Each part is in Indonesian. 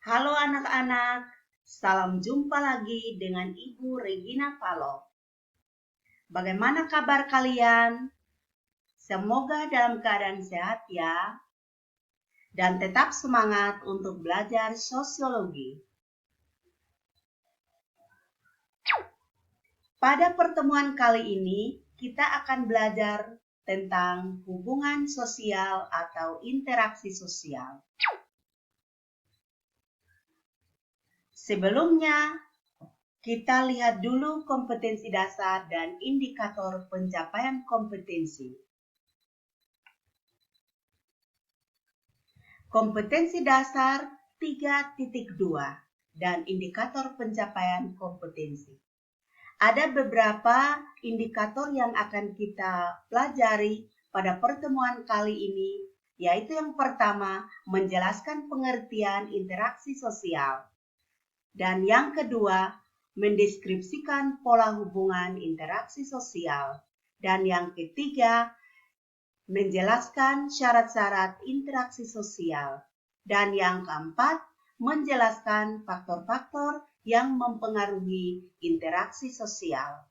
Halo anak-anak, salam jumpa lagi dengan Ibu Regina Palo. Bagaimana kabar kalian? Semoga dalam keadaan sehat ya, dan tetap semangat untuk belajar sosiologi. Pada pertemuan kali ini, kita akan belajar tentang hubungan sosial atau interaksi sosial. Sebelumnya, kita lihat dulu kompetensi dasar dan indikator pencapaian kompetensi. Kompetensi dasar 3.2 dan indikator pencapaian kompetensi. Ada beberapa indikator yang akan kita pelajari pada pertemuan kali ini, yaitu yang pertama, menjelaskan pengertian interaksi sosial. Dan yang kedua, mendeskripsikan pola hubungan interaksi sosial. Dan yang ketiga, menjelaskan syarat-syarat interaksi sosial. Dan yang keempat, menjelaskan faktor-faktor yang mempengaruhi interaksi sosial.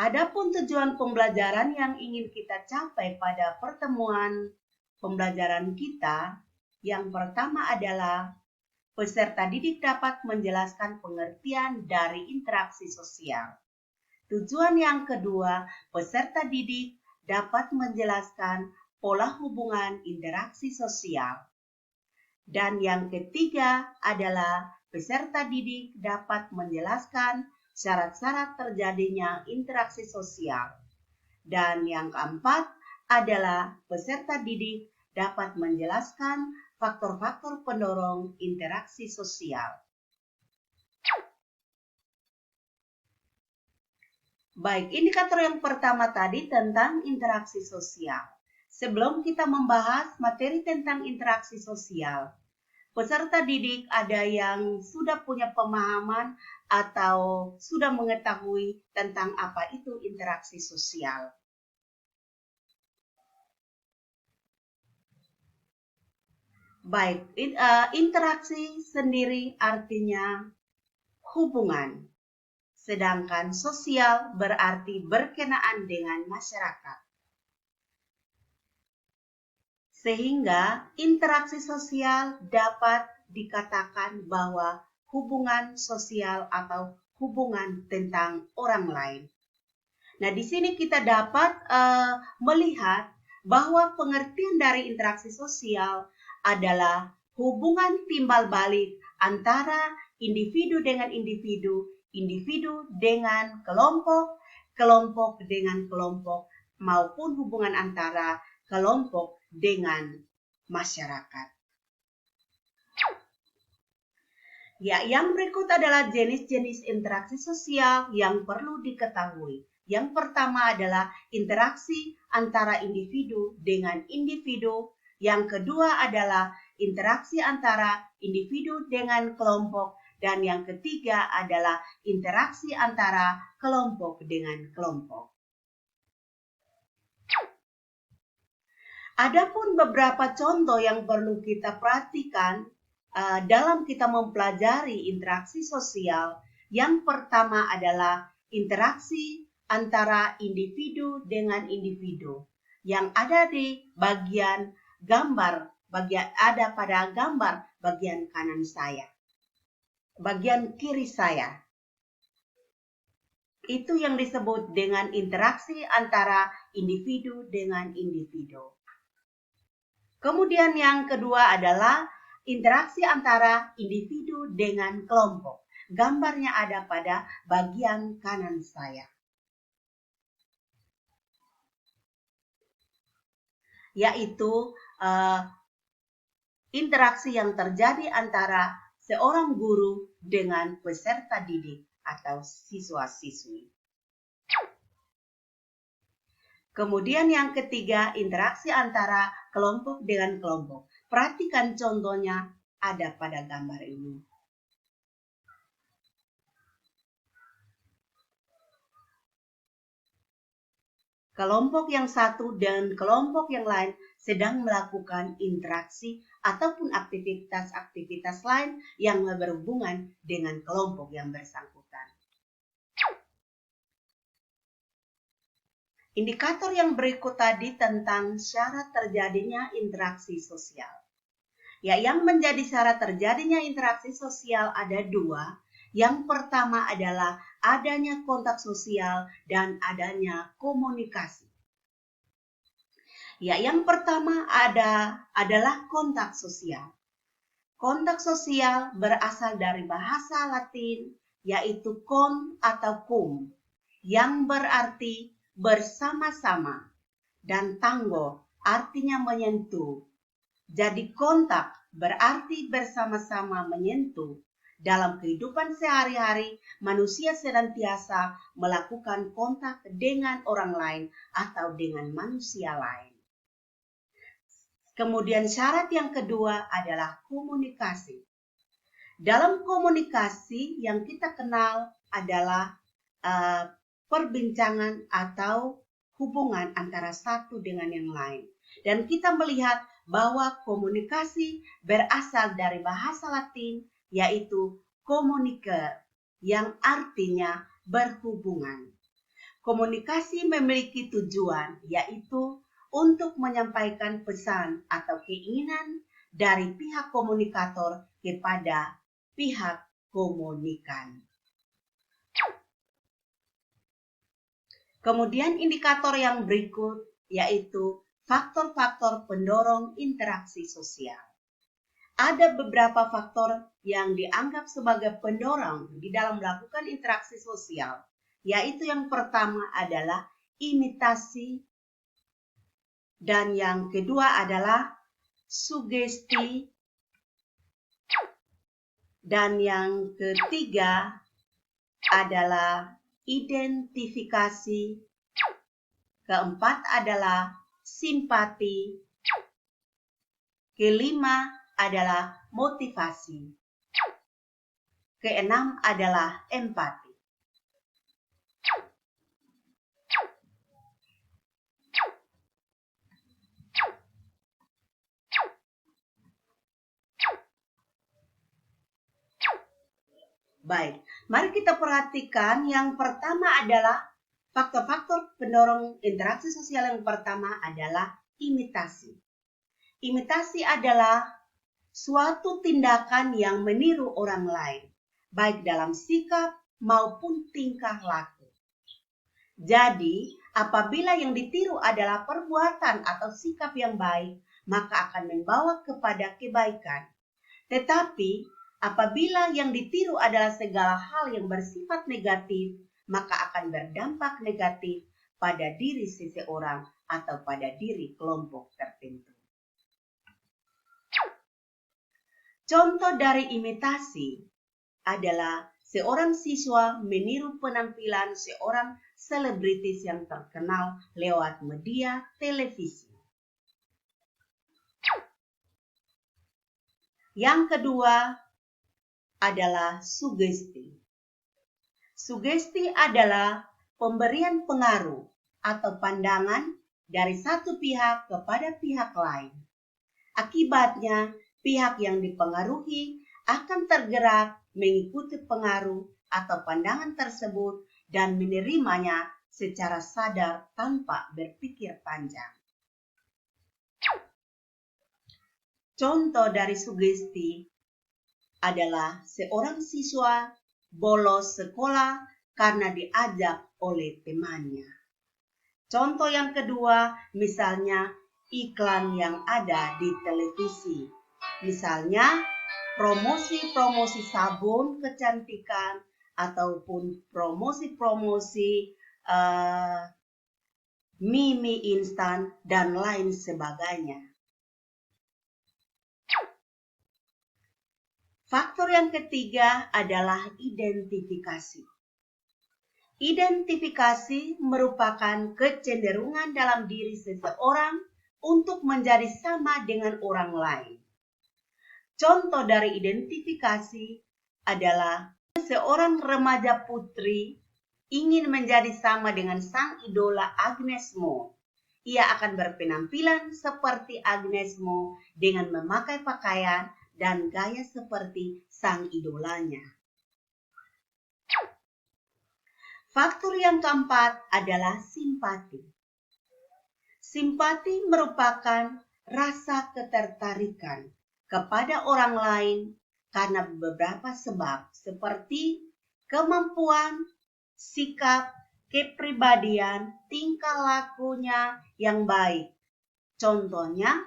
Adapun tujuan pembelajaran yang ingin kita capai pada pertemuan pembelajaran kita, yang pertama adalah peserta didik dapat menjelaskan pengertian dari interaksi sosial. Tujuan yang kedua, peserta didik dapat menjelaskan pola hubungan interaksi sosial. Dan yang ketiga adalah peserta didik dapat menjelaskan syarat-syarat terjadinya interaksi sosial. Dan yang keempat adalah peserta didik dapat menjelaskan faktor-faktor pendorong interaksi sosial. Baik, indikator yang pertama tadi tentang interaksi sosial. Sebelum kita membahas materi tentang interaksi sosial, peserta didik ada yang sudah punya pemahaman atau sudah mengetahui tentang apa itu interaksi sosial. Baik, interaksi sendiri artinya hubungan. Sedangkan sosial berarti berkenaan dengan masyarakat. Sehingga interaksi sosial dapat dikatakan bahwa hubungan sosial atau hubungan tentang orang lain. Nah, di sini kita dapat melihat bahwa pengertian dari interaksi sosial adalah hubungan timbal balik antara individu dengan individu, individu dengan kelompok, kelompok dengan kelompok, maupun hubungan antara kelompok dengan masyarakat. Ya, yang berikut adalah jenis-jenis interaksi sosial yang perlu diketahui. Yang pertama adalah interaksi antara individu dengan individu. Yang kedua adalah interaksi antara individu dengan kelompok. Dan yang ketiga adalah interaksi antara kelompok dengan kelompok. Adapun beberapa contoh yang perlu kita perhatikan dalam kita mempelajari interaksi sosial. Yang pertama adalah interaksi antara individu dengan individu yang ada di bagian gambar, ada pada gambar bagian kanan saya, bagian kiri saya. Itu yang disebut dengan interaksi antara individu dengan individu. Kemudian yang kedua adalah interaksi antara individu dengan kelompok. Gambarnya ada pada bagian kanan saya. Yaitu interaksi yang terjadi antara seorang guru dengan peserta didik atau siswa-siswi. Kemudian yang ketiga, interaksi antara kelompok dengan kelompok. Perhatikan contohnya ada pada gambar ini. kelompok yang satu dan kelompok yang lain sedang melakukan interaksi ataupun aktivitas-aktivitas lain yang berhubungan dengan kelompok yang bersangkutan. Indikator yang berikut tadi tentang syarat terjadinya interaksi sosial. Ya, yang menjadi syarat terjadinya interaksi sosial ada dua. Yang pertama adalah adanya kontak sosial dan adanya komunikasi. Ya, yang pertama adalah kontak sosial. Kontak sosial berasal dari bahasa Latin, yaitu kon atau cum, yang berarti bersama-sama, dan tango artinya menyentuh. Jadi kontak berarti bersama-sama menyentuh. Dalam kehidupan sehari-hari, manusia senantiasa melakukan kontak dengan orang lain atau dengan manusia lain. Kemudian syarat yang kedua adalah komunikasi. Dalam komunikasi yang kita kenal adalah perbincangan atau hubungan antara satu dengan yang lain. Dan kita melihat bahwa komunikasi berasal dari bahasa Latin, yaitu communicare, yang artinya berhubungan. Komunikasi memiliki tujuan, yaitu untuk menyampaikan pesan atau keinginan dari pihak komunikator kepada pihak komunikan. Kemudian indikator yang berikut yaitu faktor-faktor pendorong interaksi sosial. Ada beberapa faktor yang dianggap sebagai pendorong di dalam melakukan interaksi sosial, yaitu yang pertama adalah imitasi, dan yang kedua adalah sugesti, dan yang ketiga adalah identifikasi, keempat adalah simpati, kelima adalah motivasi, keenam adalah empati. Baik, mari kita perhatikan yang pertama adalah faktor-faktor pendorong interaksi sosial. Yang pertama adalah imitasi. Imitasi adalah suatu tindakan yang meniru orang lain, baik dalam sikap maupun tingkah laku. Jadi, apabila yang ditiru adalah perbuatan atau sikap yang baik, maka akan membawa kepada kebaikan. Tetapi, apabila yang ditiru adalah segala hal yang bersifat negatif, maka akan berdampak negatif pada diri seseorang atau pada diri kelompok tertentu. Contoh dari imitasi adalah seorang siswa meniru penampilan seorang selebritis yang terkenal lewat media televisi. Yang kedua adalah sugesti. Sugesti adalah pemberian pengaruh atau pandangan dari satu pihak kepada pihak lain. Akibatnya, pihak yang dipengaruhi akan tergerak mengikuti pengaruh atau pandangan tersebut dan menerimanya secara sadar tanpa berpikir panjang. Contoh dari sugesti adalah seorang siswa bolos sekolah karena diajak oleh temannya. Contoh yang kedua, misalnya iklan yang ada di televisi. Misalnya promosi-promosi sabun kecantikan ataupun promosi-promosi mie instan dan lain sebagainya. Faktor yang ketiga adalah identifikasi. Identifikasi merupakan kecenderungan dalam diri seseorang untuk menjadi sama dengan orang lain. Contoh dari identifikasi adalah seorang remaja putri ingin menjadi sama dengan sang idola Agnes Mo. Ia akan berpenampilan seperti Agnes Mo dengan memakai pakaian dan gaya seperti sang idolanya. Faktor yang keempat adalah simpati. Simpati merupakan rasa ketertarikan kepada orang lain karena beberapa sebab seperti kemampuan, sikap, kepribadian, tingkah lakunya yang baik. Contohnya,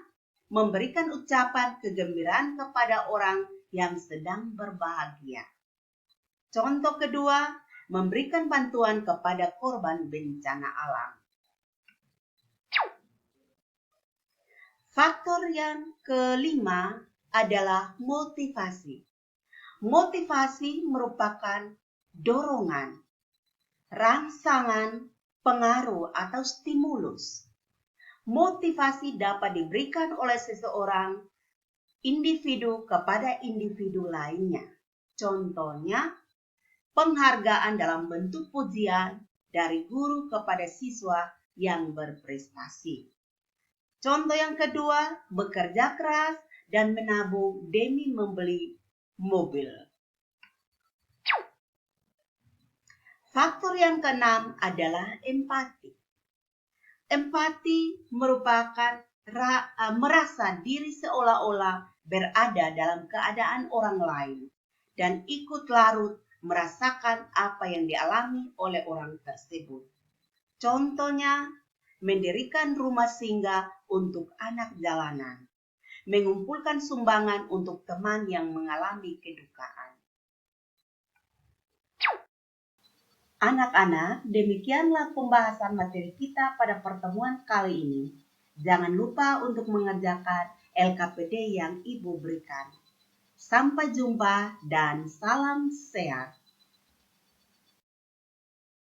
memberikan ucapan kegembiraan kepada orang yang sedang berbahagia. Contoh kedua, memberikan bantuan kepada korban bencana alam. Faktor yang kelima adalah motivasi. Motivasi merupakan dorongan, rangsangan, pengaruh atau stimulus. Motivasi dapat diberikan oleh seseorang individu kepada individu lainnya. Contohnya, penghargaan dalam bentuk pujian dari guru kepada siswa yang berprestasi. Contoh yang kedua, bekerja keras dan menabung demi membeli mobil. Faktor yang keenam adalah empati. Empati merupakan merasa diri seolah-olah berada dalam keadaan orang lain dan ikut larut merasakan apa yang dialami oleh orang tersebut. Contohnya, mendirikan rumah singgah untuk anak jalanan, mengumpulkan sumbangan untuk teman yang mengalami kedukaan. Anak-anak, demikianlah pembahasan materi kita pada pertemuan kali ini. Jangan lupa untuk mengerjakan LKPD yang Ibu berikan. Sampai jumpa dan salam sehat.